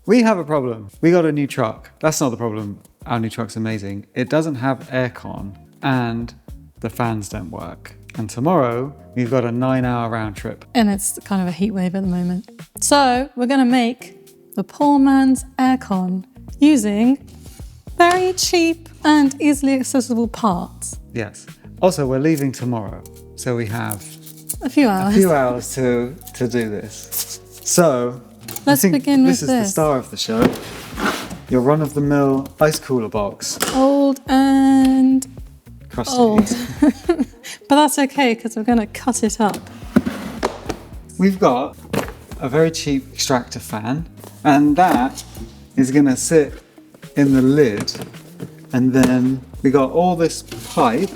We have a problem. We got a new truck. That's not the problem. Our new truck's amazing. It doesn't have aircon and the fans don't work. And tomorrow we've got a 9-hour round trip. And it's kind of a heat wave at the moment. So we're going to make the poor man's aircon using very cheap and easily accessible parts. Yes. Also, we're leaving tomorrow. So we have a few hours to do this. So let's begin with this is the star of the show. Your run-of-the-mill ice cooler box. Old and Crusty. old. But that's okay because we're going to cut it up. We've got a very cheap extractor fan, and that is going to sit in the lid. And then we got all this pipe,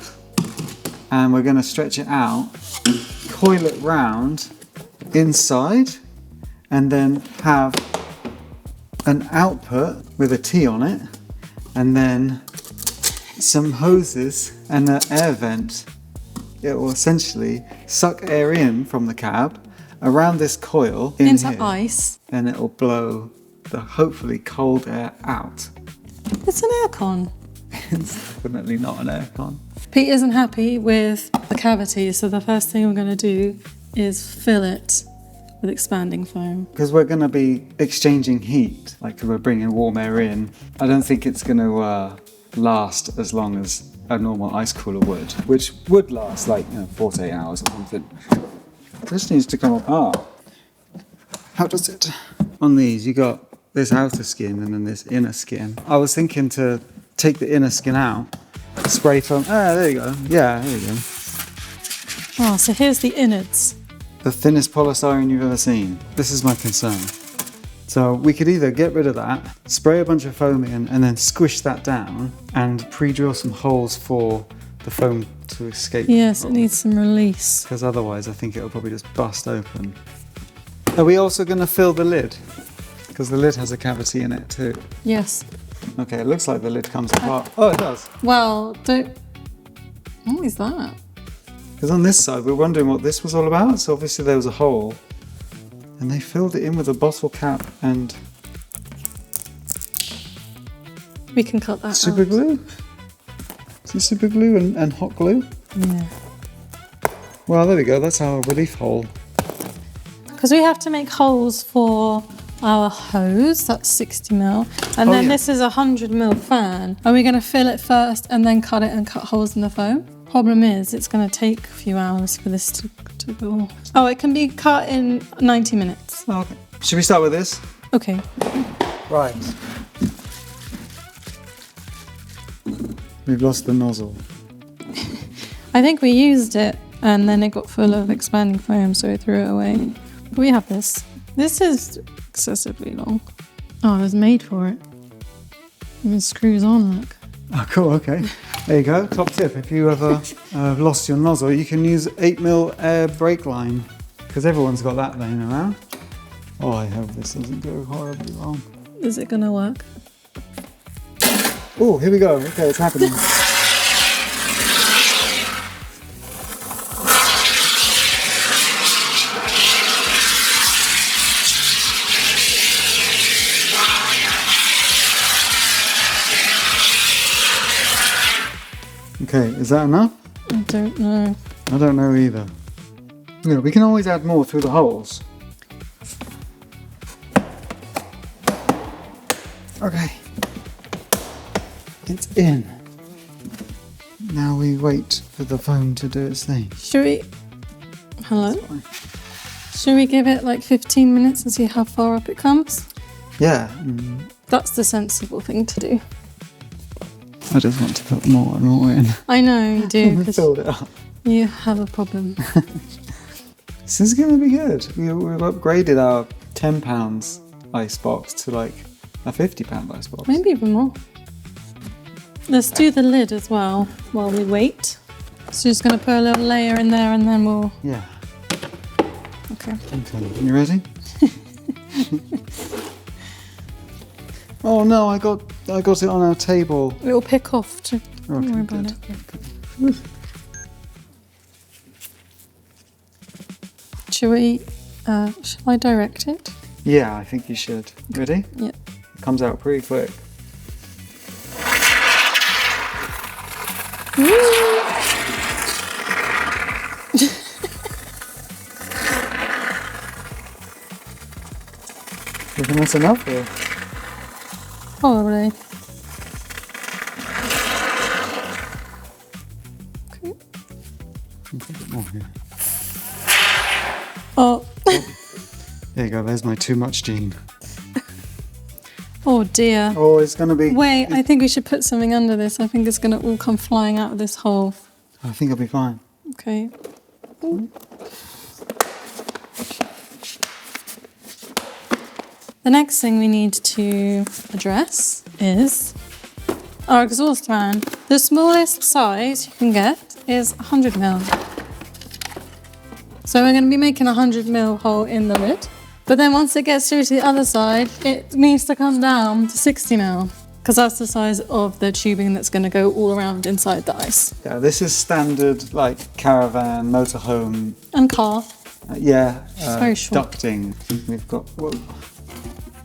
and we're going to stretch it out, coil it round inside, and then have an output with a T on it, and then some hoses and an air vent. It will essentially suck air in from the cab around this coil into here, ice, and it will blow the hopefully cold air out. It's an aircon. It's definitely not an aircon. Pete isn't happy with the cavity, so the first thing we're going to do is fill it with expanding foam. Because we're going to be exchanging heat, like we're bringing warm air in. I don't think it's going to last as long as a normal ice cooler would, which would last like 4 to 8 hours or something. This needs to come apart. How does it? On these, you got this outer skin and then this inner skin. I was thinking to take the inner skin out, spray foam. Ah, there you go. Yeah, there you go. Oh, so here's the innards. The thinnest polystyrene you've ever seen. This is my concern. So we could either get rid of that, spray a bunch of foam in, and then squish that down and pre-drill some holes for the foam to escape. Yes, it needs some release. Because otherwise I think it'll probably just bust open. Are we also going to fill the lid? Because the lid has a cavity in it too. Yes. Okay, it looks like the lid comes apart. Oh, it does. Well, what is that? Because on this side we're wondering what this was all about. So obviously there was a hole. And they filled it in with a bottle cap and we can cut that super out. glue. Is it super glue and hot glue? Yeah. Well, there we go. That's our relief hole. Because we have to make holes for our hose. That's 60mm, and then this is a 100mm fan. Are we going to fill it first and then cut it and cut holes in the foam? Problem is, it's going to take a few hours for this to go. Oh, it can be cut in 90 minutes. Oh, okay. Should we start with this? Okay. Right. We've lost the nozzle. I think we used it and then it got full of expanding foam, so we threw it away. But we have this. This is excessively long. Oh, it was made for it. Even screws on, look. Oh, cool, okay. There you go, top tip. If you ever lost your nozzle, you can use 8mm air brake line, because everyone's got that laying around. Oh, I hope this doesn't go horribly wrong. Is it gonna work? Oh, here we go. Okay, it's happening. Okay, is that enough? I don't know. I don't know either. Yeah, we can always add more through the holes. Okay. It's in. Now we wait for the foam to do its thing. Should we... Hello? Should we give it like 15 minutes and see how far up it comes? Yeah. That's the sensible thing to do. I just want to put more and more in. I know you do, We because filled it up. you have a problem. This is going to be good. We've upgraded our £10 ice box to like a £50 ice box. Maybe even more. Let's do the lid as well while we wait. So just going to put a little layer in there and then we'll... Yeah. Okay. Okay, you ready? Oh no, I got it on our table. It will pick off. Don't Okay, worry about good. it. Shall I direct it? Yeah, I think you should. Ready? Yep. comes out pretty quick. You think that's enough here? Probably. Okay. Put a bit more here. Oh. There you go, there's my too much gene. Oh dear. Oh, it's gonna be... Wait, I think we should put something under this. I think it's gonna all come flying out of this hole. I think it'll be fine. Okay. Ooh. The next thing we need to address is our exhaust fan. The smallest size you can get is 100mm. So we're going to be making a 100mm hole in the lid. But then once it gets through to the other side, it needs to come down to 60mm. Because that's the size of the tubing that's going to go all around inside the ice. Yeah, this is standard, like, caravan, motorhome. And car. Very short. Ducting. We've got... Whoa.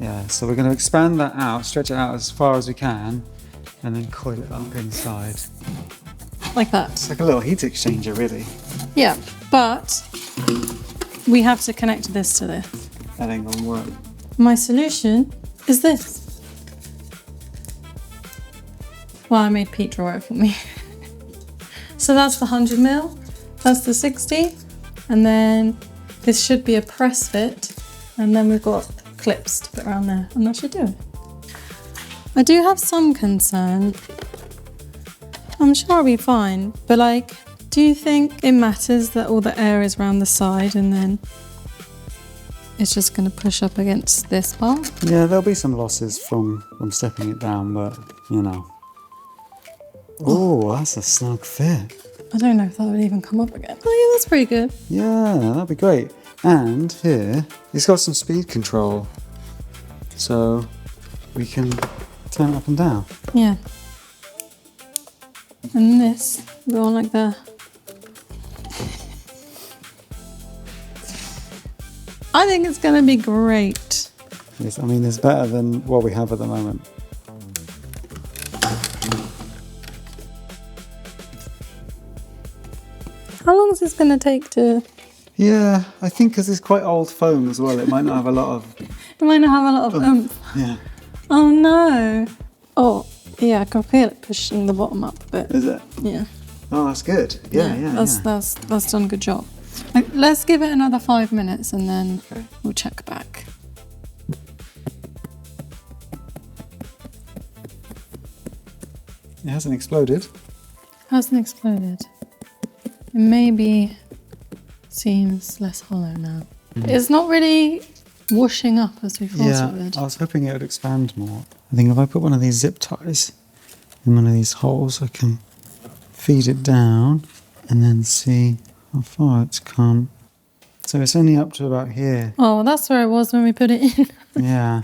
Yeah, so we're going to expand that out, stretch it out as far as we can, and then coil it up inside. Like that. It's like a little heat exchanger, really. Yeah, but we have to connect this to this. That ain't gonna work. My solution is this. Well, I made Pete draw it for me. So that's the 100mm, that's the 60, and then this should be a press fit, and then we've got clips to put around there, and that should do it. I do have some concern. I'm sure I'll be fine, but like, do you think it matters that all the air is around the side and then it's just going to push up against this part? Yeah, there'll be some losses from stepping it down, but you know. Oh, that's a snug fit. I don't know if that would even come up again. Oh yeah, that's pretty good. Yeah, that'd be great. And here, it's got some speed control, so we can turn it up and down. Yeah. And this, go on like that. I think it's going to be great. Yes, I mean, it's better than what we have at the moment. How long is this going to take to... Yeah, I think because it's quite old foam as well, it might not have a lot of... It might not have a lot of oomph. Yeah. Oh no. Oh, yeah, I can feel it pushing the bottom up a bit. Is it? Yeah. Oh, that's good. Yeah. That's done a good job. Like, let's give it another 5 minutes and then we'll check back. It hasn't exploded. Hasn't exploded. It maybe seems less hollow now. It's not really washing up as we thought it would. I was hoping it would expand more. I think if I put one of these zip ties in one of these holes, I can feed it down and then see how far it's come. So it's only up to about here. Oh, that's where it was when we put it in. Yeah.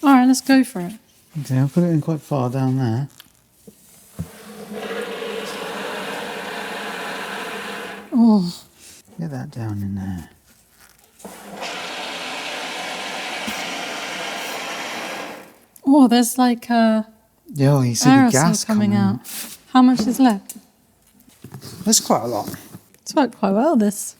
All right, let's go for it. Okay, I'll put it in quite far down there. Oh. Get that down in there. Oh, there's like a Yeah, you see the gas coming out. How much is left? That's quite a lot. It's worked quite well, this.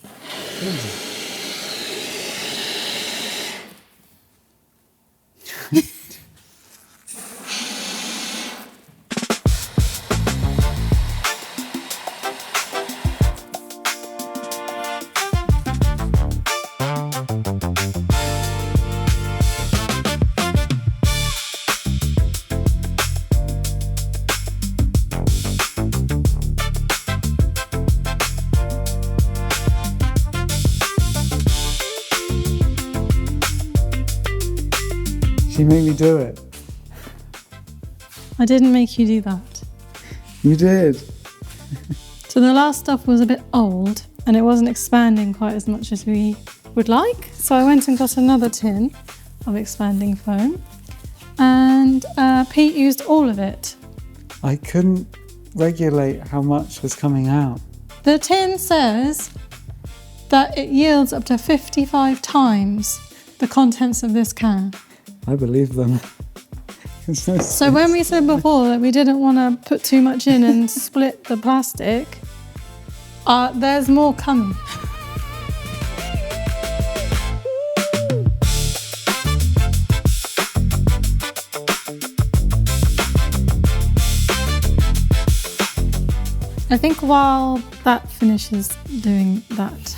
She made me do it. I didn't make you do that. You did. So the last stuff was a bit old and it wasn't expanding quite as much as we would like. So I went and got another tin of expanding foam and Pete used all of it. I couldn't regulate how much was coming out. The tin says that it yields up to 55 times the contents of this can. I believe them. There's no So when we said before that we didn't want to put too much in and split the plastic, there's more coming. I think while that finishes doing that,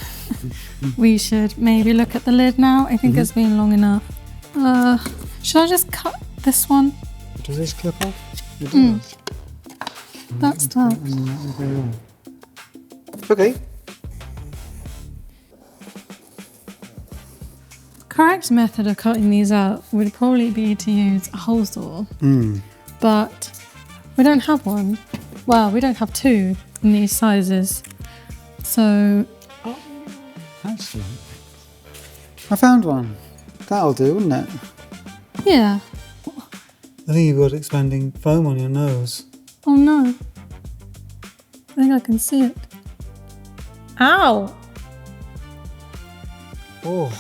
we should maybe look at the lid now. I think it's been long enough. Should I just cut this one? Does this clip off? It does. That's tough. Okay. Correct method of cutting these out would probably be to use a hole saw, but we don't have one. Well, we don't have two in these sizes, so... Actually, I found one. That'll do, wouldn't it? Yeah. I think you've got expanding foam on your nose. Oh no. I think I can see it. Ow! Oh.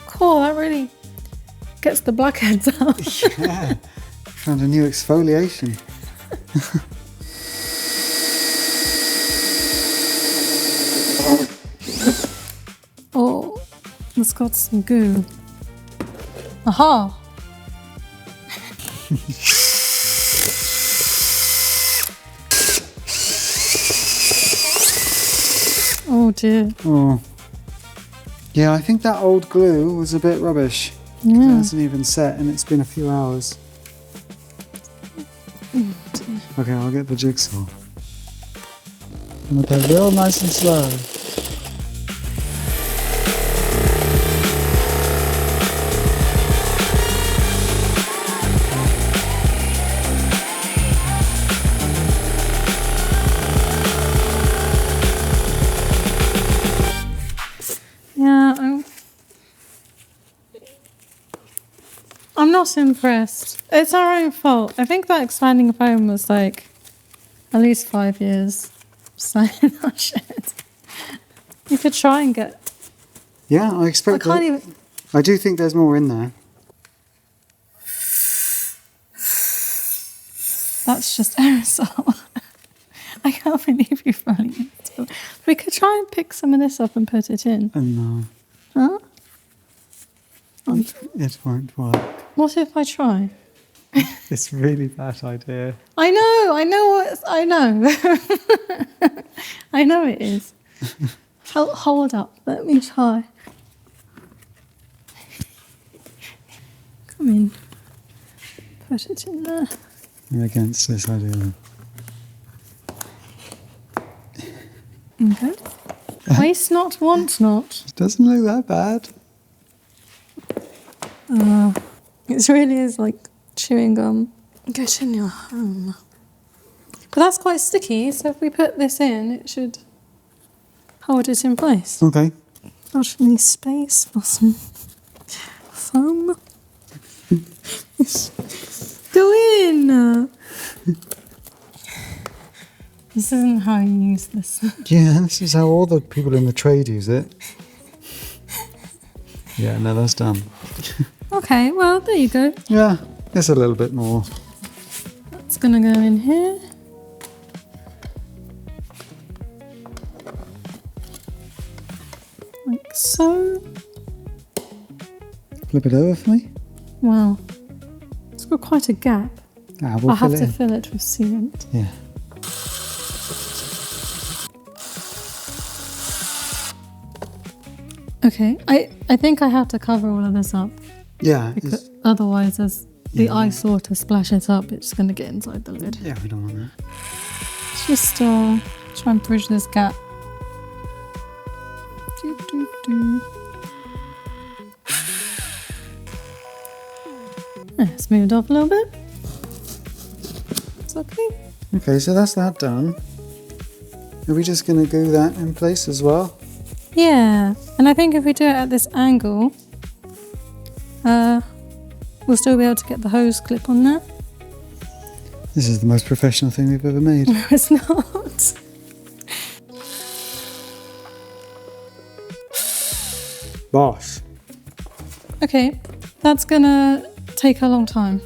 Cool, that really gets the blackheads out. Yeah. Found a new exfoliation. Oh, it's got some goo. Aha! Oh dear. Oh. Yeah, I think that old glue was a bit rubbish. Yeah. It hasn't even set and it's been a few hours. Okay, I'll get the jigsaw. I'm gonna go real nice and slow. Yeah, I'm not impressed. It's our own fault. I think that expanding foam was like at least 5 years sat in our shed. You could try and get... Yeah, I expect I can't even... I do think there's more in there. That's just aerosol. I can't believe you found it. We could try and pick some of this up and put it in. Oh no. Huh? It won't work. What if I try? It's a really bad idea. I know I know. I know it is. Hold up, let me try. Come in. Put it in there. I'm against this idea. Okay. Waste not, want not. It doesn't look that bad. It really is like chewing gum. Get in your home. But that's quite sticky, so if we put this in, it should hold it in place. Okay. Not any space for some foam. Go in! This isn't how you use this. Yeah, this is how all the people in the trade use it. Yeah, no, that's done. Okay, well, there you go. Yeah, there's a little bit more. That's gonna go in here. Like so. Flip it over for me. Wow. It's got quite a gap. We'll I'll have fill to it in. fill it with sealant. Yeah. Okay, I think I have to cover all of this up. Yeah. Because otherwise, as the ice water splashes up, it's going to get inside the lid. Yeah, we don't want that. Let's just try and bridge this gap. It's moved off a little bit. It's okay. Okay, so that's that done. Are we just going to glue that in place as well? Yeah, and I think if we do it at this angle, we'll still be able to get the hose clip on there. This is the most professional thing we've ever made. No, it's not. Bosh. Okay, that's gonna take a long time.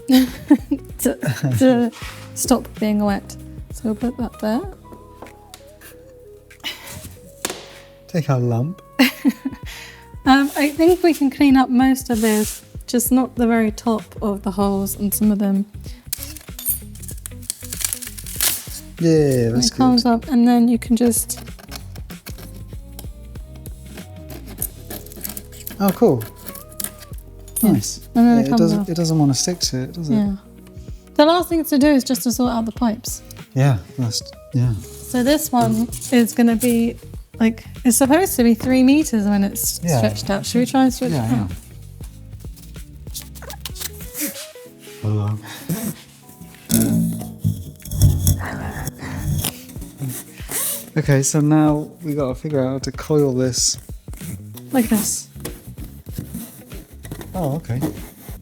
to stop being wet. So we'll put that there. Take our lump. I think we can clean up most of this, just not the very top of the holes and some of them. Yeah, that's It comes good. up and then you can just... Oh, cool. Nice. And then Yeah, it comes off. it doesn't want to stick to it, does it? Yeah. The last thing to do is just to sort out the pipes. Yeah. Yeah. So this one is going to be like, it's supposed to be 3 meters when it's stretched out. Should we try and stretch it Yeah. out? Hello. Okay, so now we got to figure out how to coil this. Like this. Oh, okay.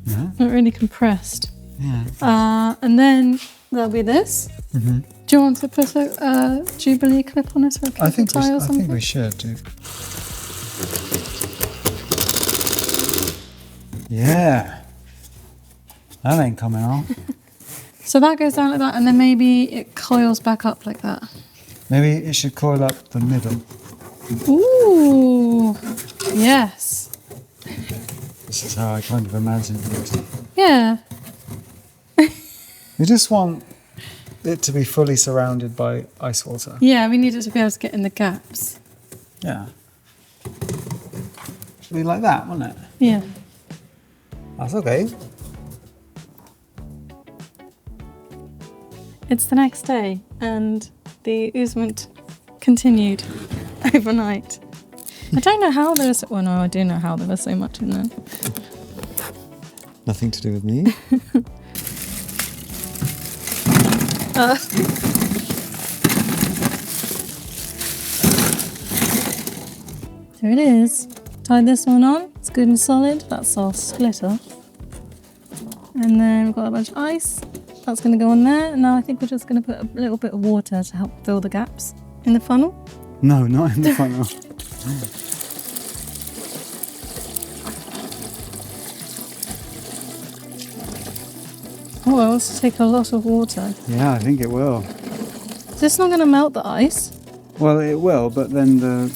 Yeah. Not really compressed. Yeah. And then there'll be this. Mm-hmm. Do you want to put a Jubilee clip on it or a clip I think tie or I something? think we should do. Yeah. That ain't coming off. So that goes down like that, and then maybe it coils back up like that. Maybe it should coil up the middle. Ooh, yes. This is how I kind of imagined it. Yeah. We just want it to be fully surrounded by ice water. Yeah, we need it to be able to get in the gaps. Yeah. Should be like that, wouldn't it? Yeah. That's okay. It's the next day, and the oozement continued overnight. I don't know how there's... Well, no, I do know how there was so much in there. Nothing to do with me. There it is. Tied this one on. It's good and solid. That's our splitter. And then we've got a bunch of ice. That's going to go on there. And now I think we're just going to put a little bit of water to help fill the gaps in the funnel. No, not in the funnel. Oh, well, it's take a lot of water. Yeah, I think it will. Is this not going to melt the ice? Well, it will, but then the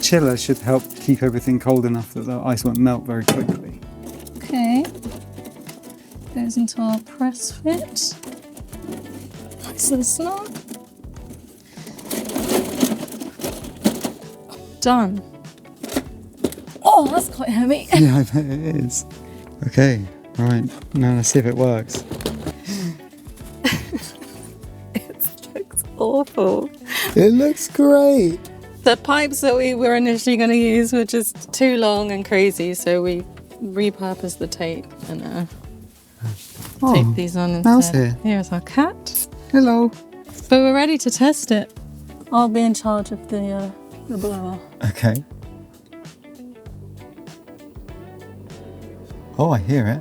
chiller should help keep everything cold enough that the ice won't melt very quickly. Okay. Goes into our press fit. Nice and snug. Done. Oh, that's quite heavy. Yeah, I bet it is. Okay, right. Now let's see if it works. It looks awful. It looks great. The pipes that we were initially going to use were just too long and crazy, so we repurposed the tape and tape these on instead. Mouse here. Here's our cat. Hello. But we're ready to test it. I'll be in charge of the blower. Okay. Oh, I hear it.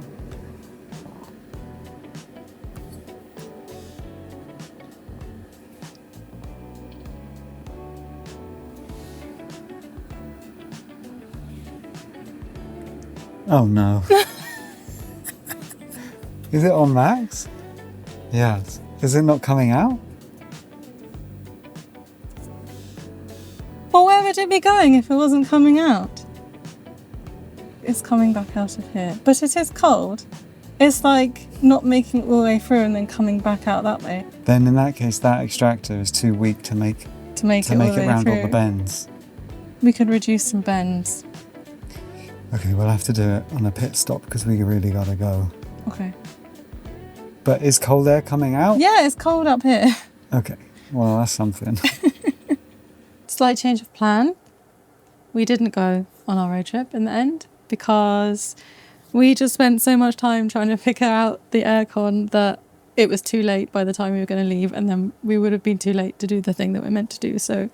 Oh no. Is it on max? Yes. Is it not coming out? Well, where would it be going if it wasn't coming out? It's coming back out of here. But it is cold. It's like not making it all the way through and then coming back out that way. Then in that case, that extractor is too weak to make it round all the bends. We could reduce some bends. Okay, we'll have to do it on a pit stop because we really gotta go. Okay. But is cold air coming out? Yeah, it's cold up here. Okay, well that's something. Slight change of plan. We didn't go on our road trip in the end because we just spent so much time trying to figure out the aircon that it was too late by the time we were going to leave, and then we would have been too late to do the thing that we're meant to do. So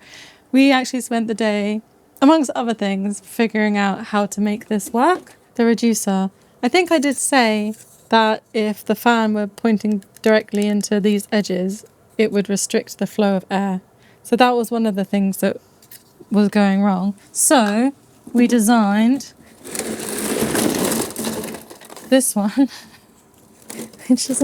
we actually spent the day, amongst other things, figuring out how to make this work. The reducer. I think I did say that if the fan were pointing directly into these edges, it would restrict the flow of air. So that was one of the things that was going wrong. So we designed this one, which is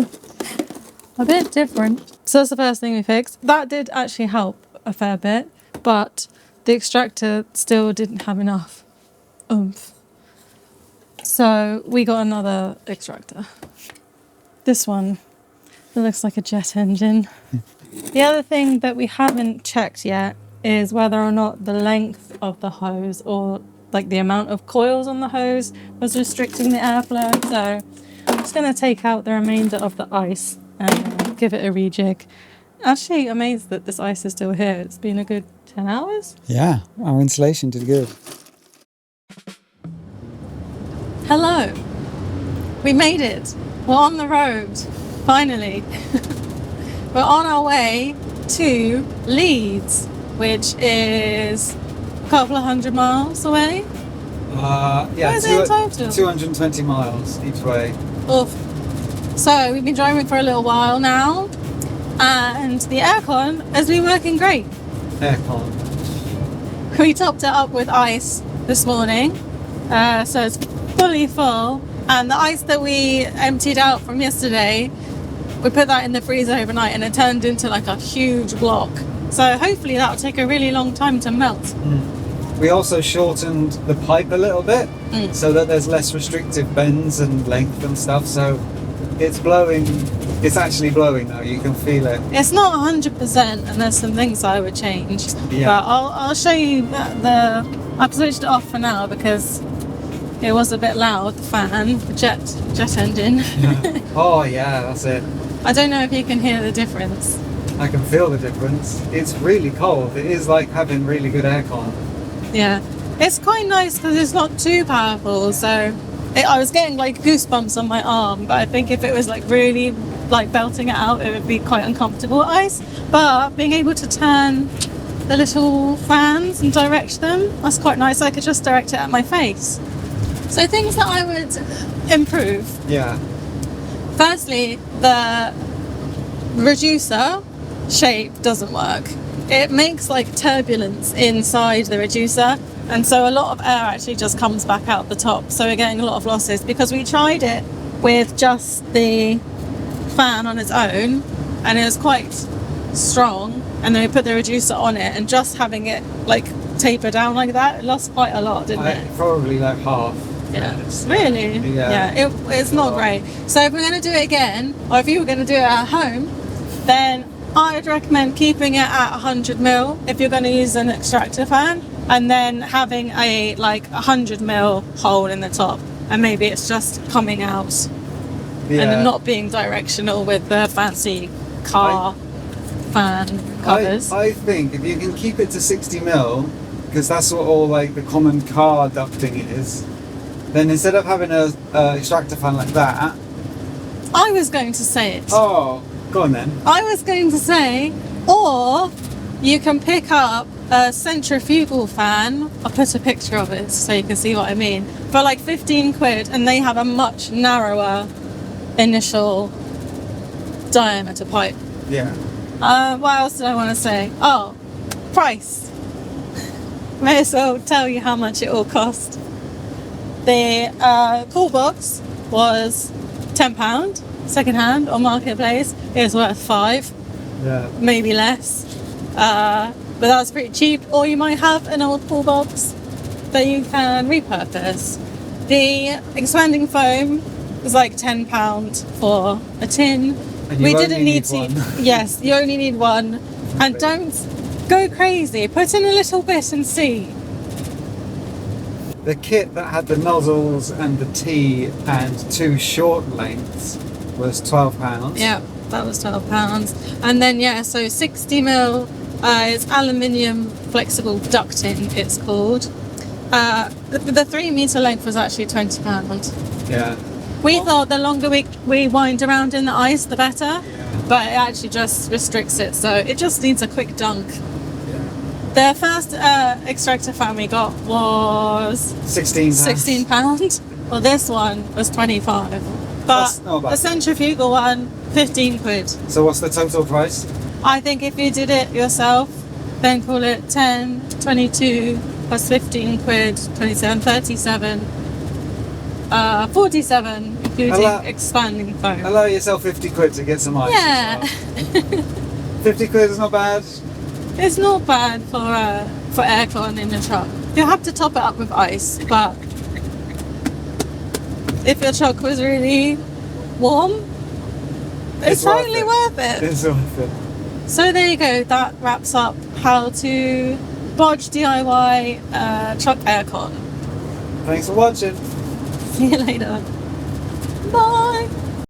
a bit different. So that's the first thing we fixed. That did actually help a fair bit, but the extractor still didn't have enough oomph. So we got another extractor. This one, it looks like a jet engine. The other thing that we haven't checked yet is whether or not the length of the hose or like the amount of coils on the hose was restricting the airflow. So I'm just going to take out the remainder of the ice and give it a rejig. Actually amazed that this ice is still here. It's been a good 10 hours. Yeah, our insulation did good. Hello. We made it. We're on the road. Finally. We're on our way to Leeds, which is a couple of 100 miles away. Yeah, Where's it in total? 220 miles each way. Oof. So we've been driving for a little while now, and the aircon has been working great. Aircon. We topped it up with ice this morning, so it's fully full. And the ice that we emptied out from yesterday, we put that in the freezer overnight and it turned into like a huge block. So hopefully that'll take a really long time to melt. We also shortened the pipe a little bit so that there's less restrictive bends and length and stuff. So it's blowing, it's actually blowing now, you can feel it. It's not 100% and there's some things I would change. Yeah. But I'll show you I've switched it off for now because it was a bit loud, the fan, the jet engine. Oh yeah, that's it. I don't know if you can hear the difference. I can feel the difference. It's really cold. It is like having really good aircon. Yeah, it's quite nice because it's not too powerful. So I was getting like goosebumps on my arm, but I think if it was like really like belting it out, it would be quite uncomfortable ice. But being able to turn the little fans and direct them, that's quite nice. I could just direct it at my face. So things that I would improve. Yeah. Firstly, the reducer shape doesn't work. It makes like turbulence inside the reducer, and so a lot of air actually just comes back out the top. So we're getting a lot of losses because we tried it with just the fan on its own, and it was quite strong. And then we put the reducer on it, and just having it like taper down like that, it lost quite a lot, didn't it? Probably like half. Yeah, really? Yeah, it's not great. So if we're going to do it again, or if you were going to do it at home, then I would recommend keeping it at 100 mil if you're going to use an extractor fan, and then having a like 100 mil hole in the top, and maybe it's just coming out and not being directional with the fancy car fan covers. I think if you can keep it to 60 mil, because that's what all like the common car ducting is, then instead of having a extractor fan like that... I was going to say it. Oh, go on then. I was going to say, or you can pick up a centrifugal fan. I'll put a picture of it so you can see what I mean. For like 15 quid, and they have a much narrower initial diameter pipe. Yeah. What else did I want to say? Oh, price. May as well tell you how much it all cost. The cool box was £10 second hand on Marketplace. It was worth £5, maybe less, but that was pretty cheap. Or you might have an old cool box that you can repurpose. The expanding foam was like £10 for a tin. We didn't need to. Yes, you only need one, and don't go crazy. Put in a little bit and see. The kit that had the nozzles and the T and two short lengths was £12. Yeah, that was £12. And then so 60 mil is aluminium flexible ducting, it's called. The 3 meter length was actually £20. Yeah. We thought the longer we wind around in the ice, the better, but it actually just restricts it, so it just needs a quick dunk. The first extractor fan we got was £16. Well, this one was 25. But the centrifugal one, 15 quid. So what's the total price? I think if you did it yourself, then call it 10, 22 plus 15 quid, 27, 37, 47 including expanding foam. Allow yourself 50 quid to get some ice. Yeah. As well. 50 quid is not bad. It's not bad for aircon in a truck. You have to top it up with ice, but if your truck was really warm, it's totally worth it. It's worth it. So there you go. That wraps up how to bodge DIY truck aircon. Thanks for watching. See you later. Bye.